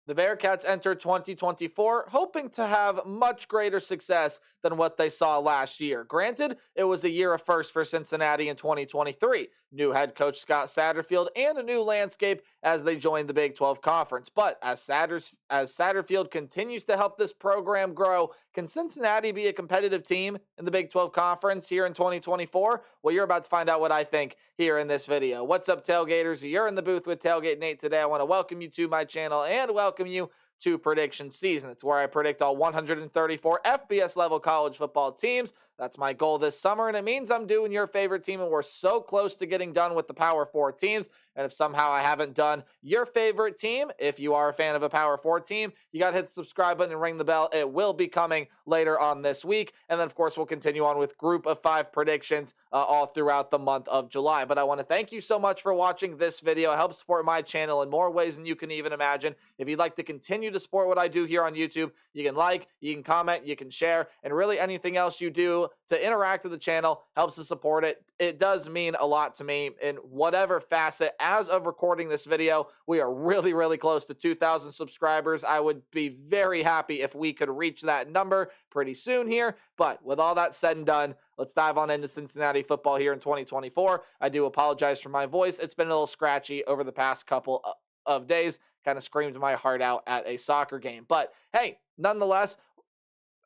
The Bearcats enter 2024 hoping to have much greater success than what they saw last year. Granted, it was a year of first for Cincinnati in 2023. New head coach Scott Satterfield and a new landscape as they joined the Big 12 Conference. But as Satterfield continues to help this program grow, can Cincinnati be a competitive team in the Big 12 Conference here in 2024? Well, you're about to find out what I think here in this video. What's up, Tailgaters? You're in the booth with Tailgate Nate today. I want to welcome you to my channel and welcome you to Prediction Season. It's where I predict all 134 FBS level college football teams. That's my goal this summer, and it means I'm doing your favorite team, and we're so close to getting done with the Power 4 teams. And if somehow I haven't done your favorite team, if you are a fan of a Power 4 team, you got to hit the subscribe button and ring the bell. It will be coming later on this week. And then, of course, we'll continue on with Group of 5 predictions all throughout the month of July. But I want to thank you so much for watching this video. It helps support my channel in more ways than you can even imagine. If you'd like to continue to support what I do here on YouTube, you can like, you can comment, you can share, and really anything else you do to interact with the channel helps to support it. It does mean a lot to me in whatever facet. As of recording this video, we are really, really close to 2,000 subscribers. I would be very happy if we could reach that number pretty soon here. But with all that said and done, let's dive on into Cincinnati football here in 2024. I do apologize for my voice. It's been a little scratchy over the past couple of days. Kind of screamed my heart out at a soccer game. But hey, nonetheless,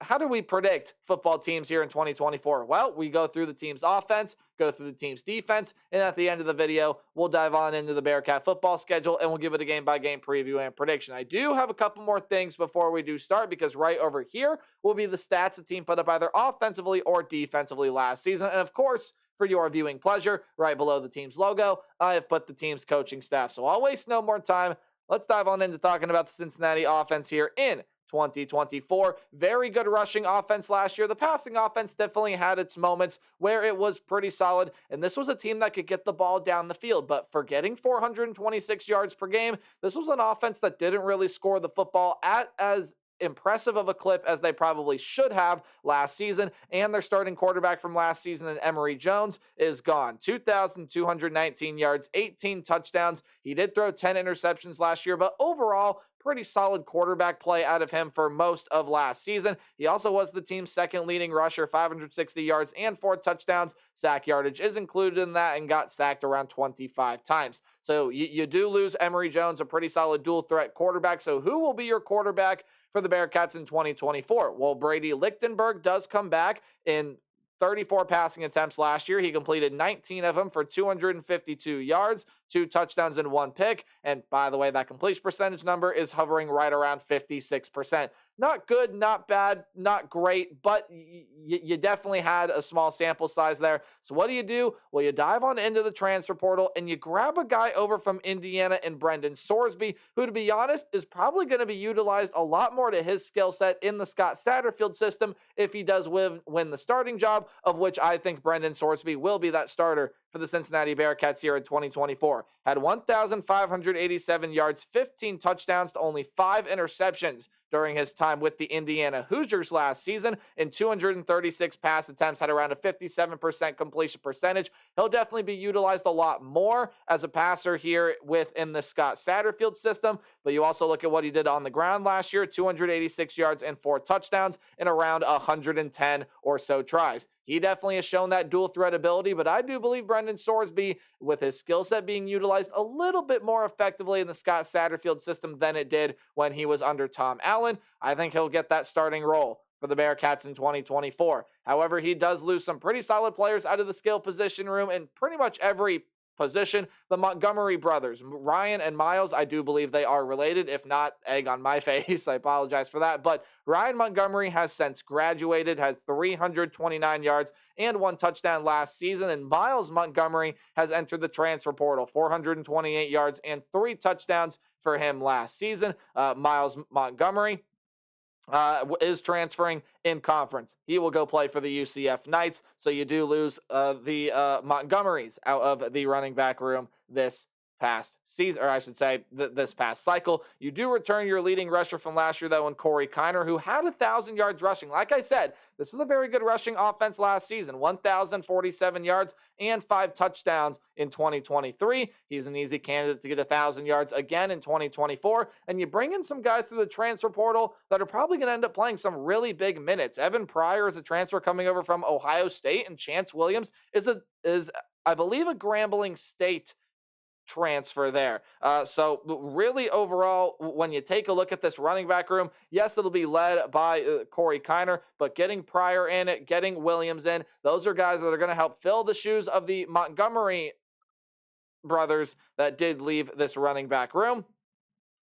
how do we predict football teams here in 2024? Well, we go through the team's offense, go through the team's defense, and at the end of the video, we'll dive on into the Bearcat football schedule, and we'll give it a game-by-game preview and prediction. I do have a couple more things before we do start, because right over here will be the stats the team put up either offensively or defensively last season. And of course, for your viewing pleasure, right below the team's logo, I have put the team's coaching staff. So I'll waste no more time. Let's dive on into talking about the Cincinnati offense here in 2024. Very good rushing offense last year. The passing offense definitely had its moments where it was pretty solid, and this was a team that could get the ball down the field. But for getting 426 yards per game, this was an offense that didn't really score the football at as impressive of a clip as they probably should have last season, and their starting quarterback from last season in Emory Jones is gone. 2,219 yards, 18 touchdowns. He did throw 10 interceptions last year, but overall, pretty solid quarterback play out of him for most of last season. He also was the team's second leading rusher, 560 yards and 4 touchdowns. Sack yardage is included in that and got sacked around 25 times. So you do lose Emory Jones, a pretty solid dual threat quarterback. So who will be your quarterback for the Bearcats in 2024? Well, Brady Lichtenberg does come back in 34 passing attempts last year. He completed 19 of them for 252 yards, 2 touchdowns, and 1 pick. And by the way, that completion percentage number is hovering right around 56%. Not good, not bad, not great, but you definitely had a small sample size there. So what do? Well, you dive on into the transfer portal and you grab a guy over from Indiana in Brendan Sorsby, who, to be honest, is probably going to be utilized a lot more to his skill set in the Scott Satterfield system if he does win the starting job, of which I think Brendan Sorsby will be that starter for the Cincinnati Bearcats here in 2024. Had 1,587 yards, 15 touchdowns to only 5 interceptions during his time with the Indiana Hoosiers last season. In 236 pass attempts, had around a 57% completion percentage. He'll definitely be utilized a lot more as a passer here within the Scott Satterfield system, but you also look at what he did on the ground last year, 286 yards and 4 touchdowns in around 110 or so tries. He definitely has shown that dual threat ability, but I do believe Brendan Sorsby, with his skill set being utilized a little bit more effectively in the Scott Satterfield system than it did when he was under Tom Allen, I think he'll get that starting role for the Bearcats in 2024. However, he does lose some pretty solid players out of the skill position room in pretty much every position. The Montgomery brothers, Ryan and Miles, I do believe they are related. If not, egg on my face. I apologize for that. But Ryan Montgomery has since graduated, had 329 yards and 1 touchdown last season. And Miles Montgomery has entered the transfer portal, 428 yards and 3 touchdowns for him last season. Miles Montgomery is transferring in conference. He will go play for the UCF Knights, so you do lose the Montgomerys out of the running back room this past season, or I should say this past cycle. You do return your leading rusher from last year, though, in Corey Kiner, who had 1,000 yards rushing. Like I said, this is a very good rushing offense last season, 1,047 yards and 5 touchdowns in 2023. He's an easy candidate to get 1,000 yards again in 2024. And you bring in some guys through the transfer portal that are probably going to end up playing some really big minutes. Evan Pryor is a transfer coming over from Ohio State, and Chance Williams is I believe a Grambling State transfer there. So really overall, when you take a look at this running back room, yes, it'll be led by Corey Kiner, but getting Pryor in it, getting Williams in, those are guys that are going to help fill the shoes of the Montgomery brothers that did leave this running back room.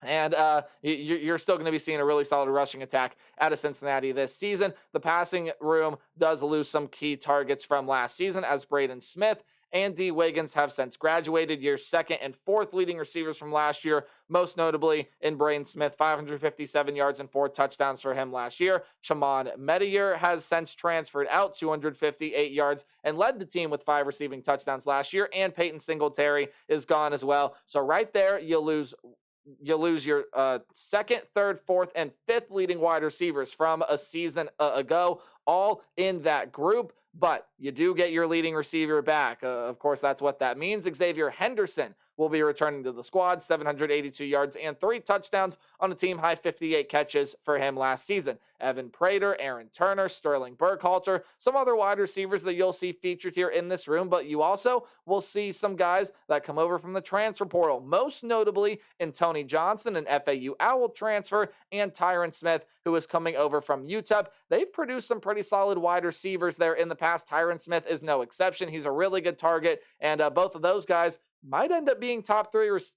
And you're still going to be seeing a really solid rushing attack out of Cincinnati this season. The passing room does lose some key targets from last season, as Braden Smith and D. Wiggins have since graduated. Your second and fourth leading receivers from last year, most notably in Braden Smith, 557 yards and 4 touchdowns for him last year. Shimon Medier has since transferred out, 258 yards, and led the team with 5 receiving touchdowns last year. And Peyton Singletary is gone as well. So right there, you lose your second, third, fourth, and fifth leading wide receivers from a season ago, all in that group. But you do get your leading receiver back. Of course, that's what that means. Xavier Henderson will be returning to the squad, 782 yards and 3 touchdowns on a team-high 58 catches for him last season. Evan Prater, Aaron Turner, Sterling Burkhalter, some other wide receivers that you'll see featured here in this room, but you also will see some guys that come over from the transfer portal, most notably in Tony Johnson, an FAU Owl transfer, and Tyron Smith, who is coming over from UTEP. They've produced some pretty solid wide receivers there in the past. Tyron Smith is no exception. He's a really good target, and both of those guys might end up being top three receivers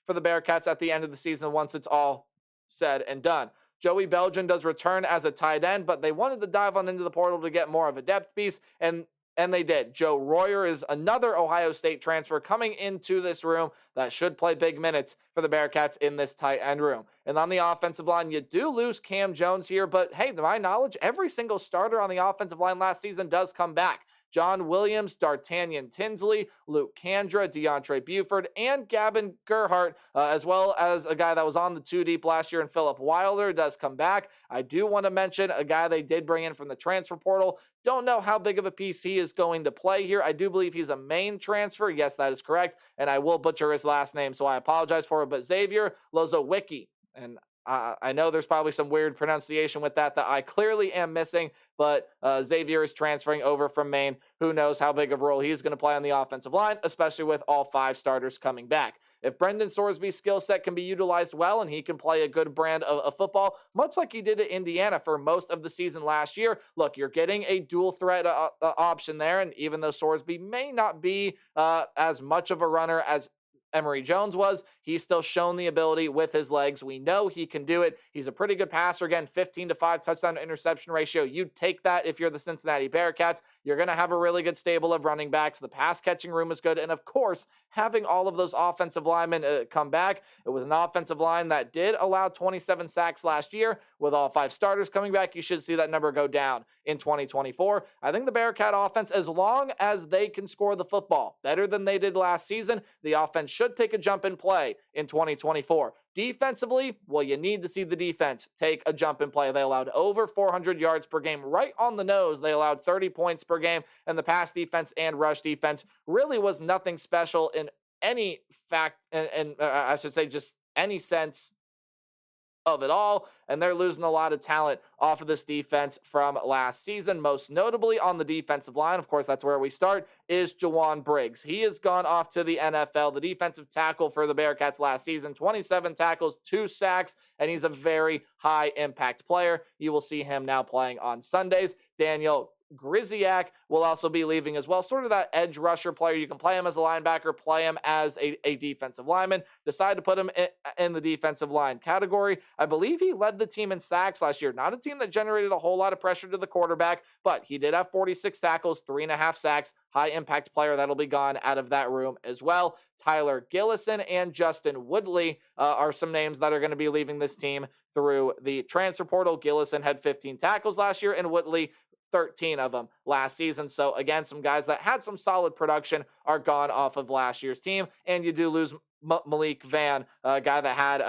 for the Bearcats at the end of the season once it's all said and done. Joey Belgian does return as a tight end, but they wanted to dive on into the portal to get more of a depth piece, and they did. Joe Royer is another Ohio State transfer coming into this room that should play big minutes for the Bearcats in this tight end room. And on the offensive line, you do lose Cam Jones here, but hey, to my knowledge, every single starter on the offensive line last season does come back. John Williams, D'Artagnan Tinsley, Luke Kandra, DeAndre Buford, and Gavin Gerhardt, as well as a guy that was on the 2 deep last year, and Philip Wilder does come back. I do want to mention a guy they did bring in from the transfer portal. Don't know how big of a piece he is going to play here. I do believe he's a main transfer. Yes, that is correct. And I will butcher his last name, so I apologize for it. But Xavier Lozowicki. And I know there's probably some weird pronunciation with that I clearly am missing, but Xavier is transferring over from Maine. Who knows how big of a role he's going to play on the offensive line, especially with all 5 starters coming back. If Brendan Sorsby's skill set can be utilized well and he can play a good brand of football, much like he did at Indiana for most of the season last year, look, you're getting a dual threat option there, and even though Sorsby may not be as much of a runner as Emory Jones was, he's still shown the ability with his legs. We know he can do it. He's a pretty good passer. Again, 15-5 touchdown to interception ratio. You take that if you're the Cincinnati Bearcats. You're going to have a really good stable of running backs. The pass catching room is good. And of course, having all of those offensive linemen come back. It was an offensive line that did allow 27 sacks last year. With all 5 starters coming back, you should see that number go down in 2024. I think the Bearcat offense, as long as they can score the football better than they did last season, the offense should take a jump in play in 2024. Defensively, well, you need to see the defense take a jump in play. They allowed over 400 yards per game, right on the nose. They allowed 30 points per game, and the pass defense and rush defense really was nothing special in any fact, and I should say just any sense of it all, and they're losing a lot of talent off of this defense from last season. Most notably on the defensive line, of course, that's where we start, is Jawan Briggs. He has gone off to the NFL, the defensive tackle for the Bearcats last season, 27 tackles, 2 sacks, and he's a very high impact player. You will see him now playing on Sundays. Daniel Griziak will also be leaving as well. Sort of that edge rusher player. You can play him as a linebacker, play him as a defensive lineman. Decide to put him in the defensive line category. I believe he led the team in sacks last year. Not a team that generated a whole lot of pressure to the quarterback, but he did have 46 tackles, 3.5 sacks. High impact player that'll be gone out of that room as well. Tyler Gillison and Justin Woodley are some names that are going to be leaving this team through the transfer portal. Gillison had 15 tackles last year, and Woodley 13 of them last season. So again, some guys that had some solid production are gone off of last year's team, and you do lose Malik Van, a guy that had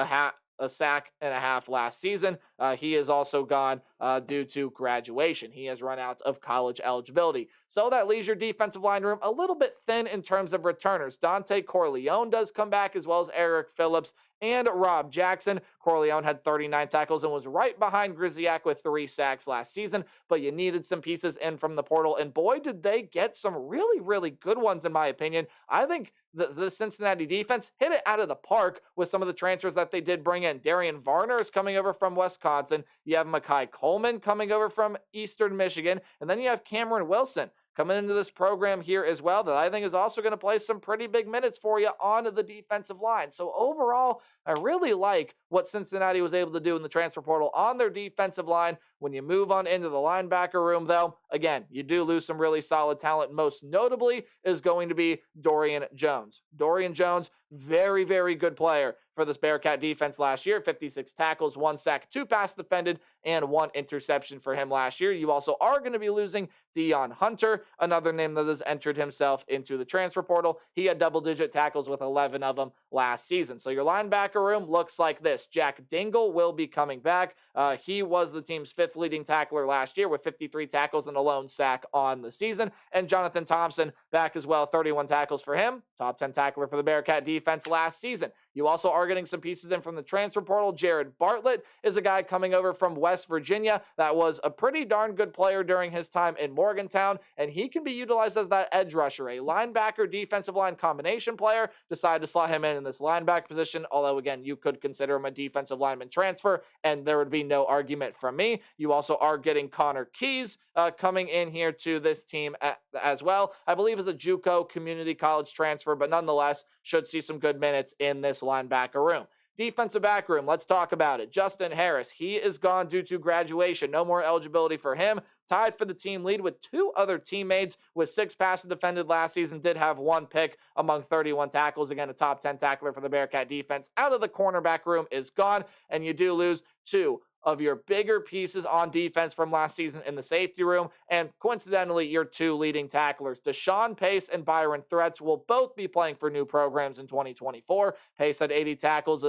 a sack and a half last season. He is also gone due to graduation. He has run out of college eligibility. So that leaves your defensive line room a little bit thin in terms of returners. Dante Corleone does come back, as well as Eric Phillips and Rob Jackson. Corleone had 39 tackles and was right behind Grzyak with 3 sacks last season, but you needed some pieces in from the portal, and boy, did they get some really, really good ones, in my opinion. I think the Cincinnati defense hit it out of the park with some of the transfers that they did bring in. Darian Varner is coming over from Wisconsin. You have Makai Coleman coming over from Eastern Michigan, and then you have Cameron Wilson coming into this program here as well, that I think is also going to play some pretty big minutes for you on the defensive line. So overall, I really like what Cincinnati was able to do in the transfer portal on their defensive line. When you move on into the linebacker room, though, again, you do lose some really solid talent. Most notably is going to be Dorian Jones. Dorian Jones, very, very good player for this Bearcat defense last year. 56 tackles, 1 sack, 2 pass defended, and 1 interception for him last year. You also are going to be losing Dion Hunter, another name that has entered himself into the transfer portal. He had double-digit tackles with 11 of them last season. So your linebacker room looks like this. Jack Dingle will be coming back. He was the team's 5th leading tackler last year with 53 tackles and a lone sack on the season. And Jonathan Thompson back as well, 31 tackles for him. Top 10 tackler for the Bearcat defense last season. You also are getting some pieces in from the transfer portal. Jared Bartlett is a guy coming over from West Virginia that was a pretty darn good player during his time in Morgantown, and he can be utilized as that edge rusher, a linebacker defensive line combination player. Decided to slot him in this linebacker position, although again, you could consider him a defensive lineman transfer, and there would be no argument from me. You also are getting Connor Keys coming in here to this team as well. I believe is a JUCO community college transfer, but nonetheless should see some good minutes in this linebacker room. Defensive back room, let's talk about it. Justin Harris, he is gone due to graduation. No more eligibility for him. Tied for the team lead with 2 other teammates with 6 passes defended last season. Did have 1 pick among 31 tackles. Again, a top 10 tackler for the Bearcat defense. Out of the cornerback room is gone, and you do lose 2 of your bigger pieces on defense from last season in the safety room, and coincidentally, your 2 leading tacklers, Deshaun Pace and Byron Threats, will both be playing for new programs in 2024. Pace had 80 tackles,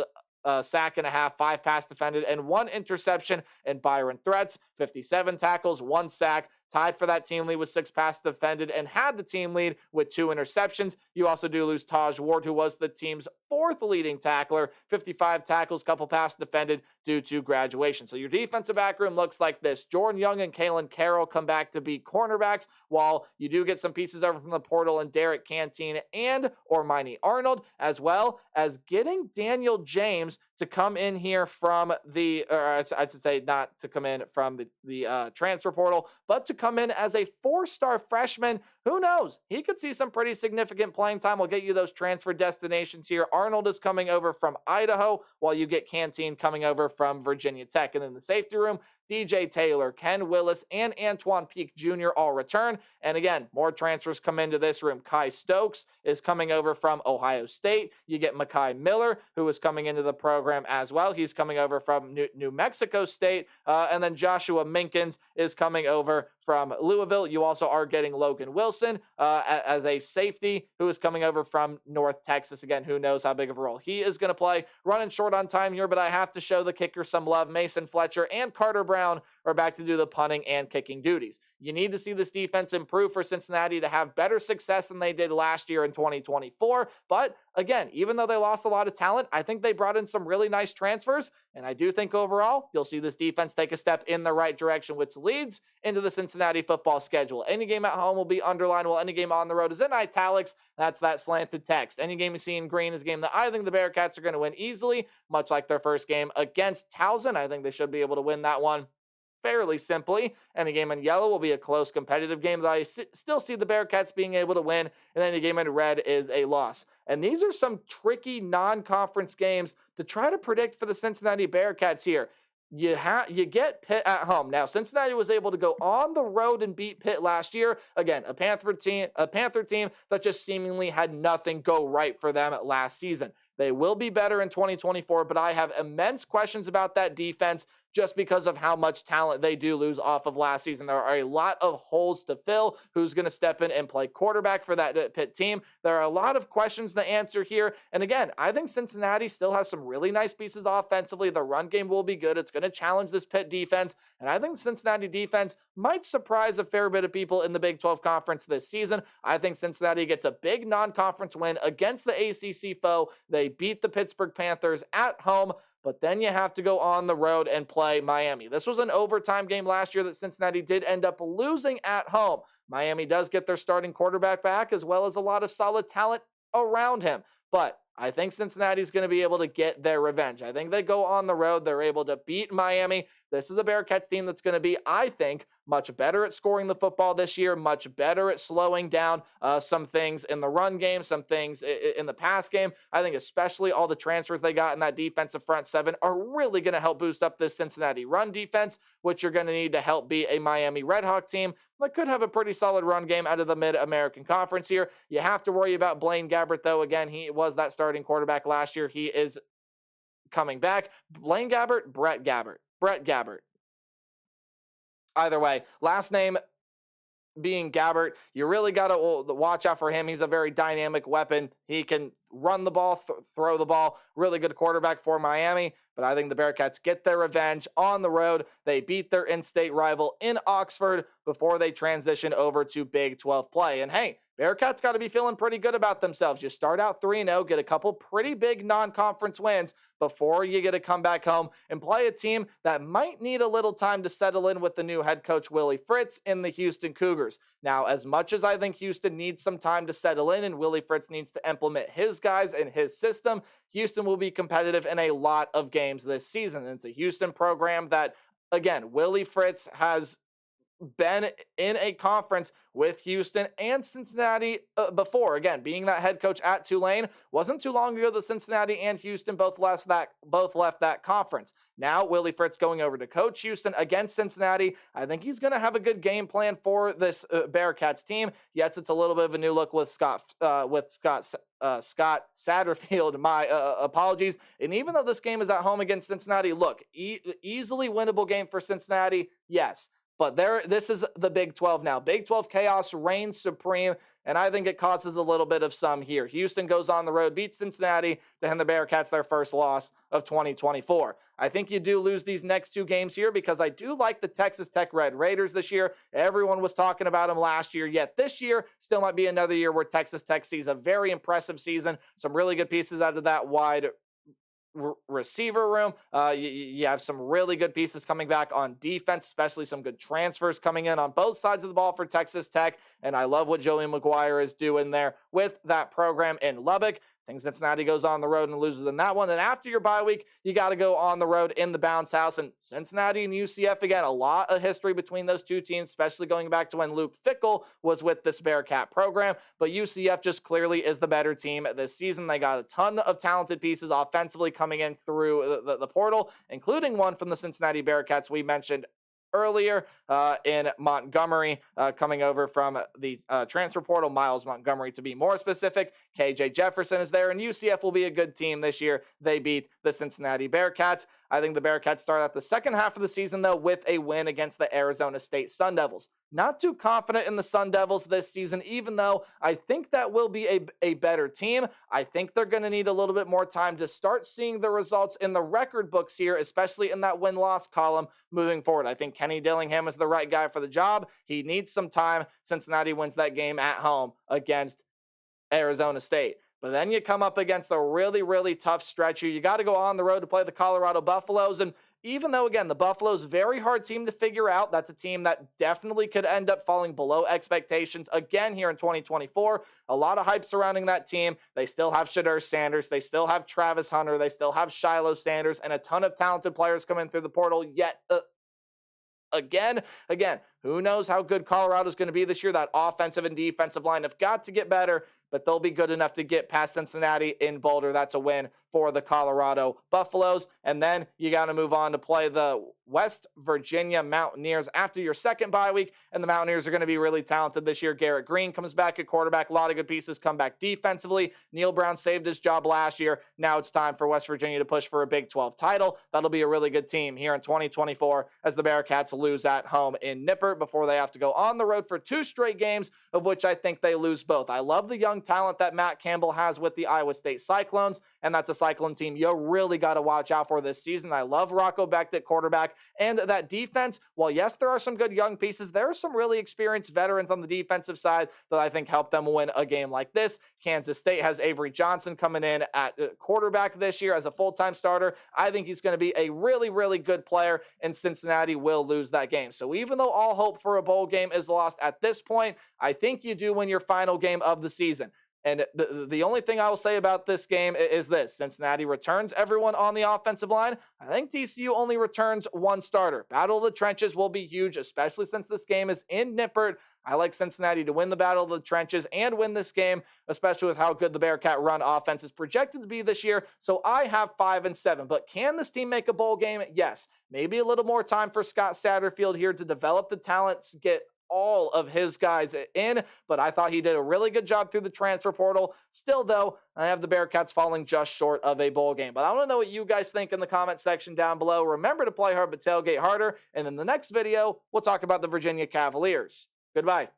a sack and a half, 5 pass defended, and 1 interception, and Byron Threats, 57 tackles, 1 sack, tied for that team lead with 6 passes defended, and had the team lead with 2 interceptions. You also do lose Taj Ward, who was the team's 4th leading tackler, 55 tackles, couple passes defended due to graduation. So your defensive back room looks like this. Jordan Young and Kalen Carroll come back to be cornerbacks, while you do get some pieces over from the portal and Derek Canteen and Ormini Arnold, as well as getting Daniel James to come in here from the, or I should say not to come in from the transfer portal, but to come in as a 4-star freshman. Who knows? He could see some pretty significant playing time. We'll get you those transfer destinations here. Arnold is coming over from Idaho, while you get Canteen coming over from Virginia Tech. And in the safety room, DJ Taylor, Ken Willis, and Antoine Peak Jr. all return. And again, more transfers come into this room. Kai Stokes is coming over from Ohio State. You get Makai Miller, who is coming into the program as well. He's coming over from New Mexico State. And then Joshua Minkins is coming over from Louisville. You also are getting Logan Wilson as a safety, who is coming over from North Texas. Again, who knows how big of a role he is going to play. Running short on time here, but I have to show the kicker some love. Mason Fletcher and Carter Brown are back to do the punting and kicking duties. You need to see this defense improve for Cincinnati to have better success than they did last year in 2024. But again, even though they lost a lot of talent, I think they brought in some really nice transfers. And I do think overall, you'll see this defense take a step in the right direction, which leads into the Cincinnati football schedule. Any game at home will be underlined, while any game on the road is in italics. That's that slanted text. Any game you see in green is a game that I think the Bearcats are going to win easily, much like their first game against Towson. I think they should be able to win that one fairly simply. And a game in yellow will be a close competitive game that I still see the Bearcats being able to win. And then a game in red is a loss. And these are some tricky non-conference games to try to predict for the Cincinnati Bearcats here. You get Pitt at home. Now, Cincinnati was able to go on the road and beat Pitt last year. Again, a Panther team that just seemingly had nothing go right for them last season. They will be better in 2024, but I have immense questions about that defense just because of how much talent they do lose off of last season. There are a lot of holes to fill. Who's going to step in and play quarterback for that Pitt team? There are a lot of questions to answer here. And again, I think Cincinnati still has some really nice pieces offensively. The run game will be good. It's going to challenge this Pitt defense. And I think the Cincinnati defense might surprise a fair bit of people in the Big 12 Conference this season. I think Cincinnati gets a big non-conference win against the ACC foe. They beat the Pittsburgh Panthers at home, but then you have to go on the road and play Miami. This was an overtime game last year that Cincinnati did end up losing at home. Miami does get their starting quarterback back, as well as a lot of solid talent around him. But I think Cincinnati's going to be able to get their revenge. I think they go on the road. They're able to beat Miami. This is a Bearcats team that's going to be, I think, much better at scoring the football this year, much better at slowing down some things in the run game, some things in the pass game. I think especially all the transfers they got in that defensive front seven are really going to help boost up this Cincinnati run defense, which you're going to need to help beat a Miami Redhawk team that could have a pretty solid run game out of the Mid-American Conference here. You have to worry about Blaine Gabbert, though. Again, he was that starting quarterback last year. He is coming back. Blaine Gabbert, Brett Gabbert. Either way, last name being Gabbert, you really got to watch out for him. He's a very dynamic weapon. He can run the ball, throw the ball. Really good quarterback for Miami. But I think the Bearcats get their revenge on the road. They beat their in-state rival in Oxford before they transition over to Big 12 play. And hey, Bearcats got to be feeling pretty good about themselves. You start out 3-0, get a couple pretty big non-conference wins before you get to come back home and play a team that might need a little time to settle in with the new head coach Willie Fritz in the Houston Cougars. Now, as much as I think Houston needs some time to settle in and Willie Fritz needs to implement his guys and his system, Houston will be competitive in a lot of games this season. And it's a Houston program that, again, Willie Fritz has been in a conference with Houston and Cincinnati before. Again, being that head coach at Tulane, wasn't too long ago that Cincinnati and Houston both left that conference. Now, Willie Fritz going over to coach Houston against Cincinnati. I think he's going to have a good game plan for this Bearcats team. Yes, it's a little bit of a new look with Scott Satterfield. My apologies. And even though this game is at home against Cincinnati, look, easily winnable game for Cincinnati. Yes. But this is the Big 12 now. Big 12 chaos reigns supreme, and I think it causes a little bit of some here. Houston goes on the road, beats Cincinnati, to hand the Bearcats their first loss of 2024. I think you do lose these next two games here because I do like the Texas Tech Red Raiders this year. Everyone was talking about them last year, yet this year still might be another year where Texas Tech sees a very impressive season. Some really good pieces out of that wide receiver room. You have some really good pieces coming back on defense, especially some good transfers coming in on both sides of the ball for Texas Tech. And I love what Joey McGuire is doing there with that program in Lubbock. I think Cincinnati goes on the road and loses in that one. Then after your bye week, you got to go on the road in the bounce house. And Cincinnati and UCF, again, a lot of history between those two teams, especially going back to when Luke Fickell was with this Bearcat program. But UCF just clearly is the better team this season. They got a ton of talented pieces offensively coming in through the portal, including one from the Cincinnati Bearcats we mentioned earlier in Montgomery, coming over from the transfer portal, Miles Montgomery to be more specific. KJ Jefferson is there, and UCF will be a good team this year. They beat the Cincinnati Bearcats. I think the Bearcats start out the second half of the season, though, with a win against the Arizona State Sun Devils. Not too confident in the Sun Devils this season, even though I think that will be a better team. I think they're going to need a little bit more time to start seeing the results in the record books here, especially in that win-loss column moving forward. I think Kenny Dillingham is the right guy for the job. He needs some time. Cincinnati wins that game at home against Arizona State. But then you come up against a really, really tough stretch here. You got to go on the road to play the Colorado Buffaloes. And even though, again, the Buffaloes, very hard team to figure out. That's a team that definitely could end up falling below expectations again here in 2024. A lot of hype surrounding that team. They still have Shedeur Sanders. They still have Travis Hunter. They still have Shiloh Sanders and a ton of talented players coming through the portal. Yet, again, Who knows how good Colorado's going to be this year? That offensive and defensive line have got to get better, but they'll be good enough to get past Cincinnati in Boulder. That's a win for the Colorado Buffaloes. And then you got to move on to play the West Virginia Mountaineers after your second bye week. And the Mountaineers are going to be really talented this year. Garrett Green comes back at quarterback. A lot of good pieces come back defensively. Neil Brown saved his job last year. Now it's time for West Virginia to push for a Big 12 title. That'll be a really good team here in 2024 as the Bearcats lose at home in Nippert before they have to go on the road for 2 straight games, of which I think they lose both. I love the young talent that Matt Campbell has with the Iowa State Cyclones, and that's a Cyclone team you really got to watch out for this season. I love Rocco Becht at quarterback, and that defense, while yes, there are some good young pieces, there are some really experienced veterans on the defensive side that I think help them win a game like this. Kansas State has Avery Johnson coming in at quarterback this year as a full-time starter. I think he's going to be a really, really good player, and Cincinnati will lose that game. So even though all hope for a bowl game is lost at this point, I think you do win your final game of the season. And the only thing I will say about this game is this. Cincinnati returns everyone on the offensive line. I think TCU only returns 1 starter. Battle of the trenches will be huge, especially since this game is in Nippert. I like Cincinnati to win the battle of the trenches and win this game, especially with how good the Bearcat run offense is projected to be this year. So I have 5-7. But can this team make a bowl game? Yes. Maybe a little more time for Scott Satterfield here to develop the talents, get all of his guys in, but I thought he did a really good job through the transfer portal. Still, though, I have the Bearcats falling just short of a bowl game. But I want to know what you guys think in the comment section down below. Remember to play hard, but tailgate harder. And in the next video, we'll talk about the Virginia Cavaliers. Goodbye.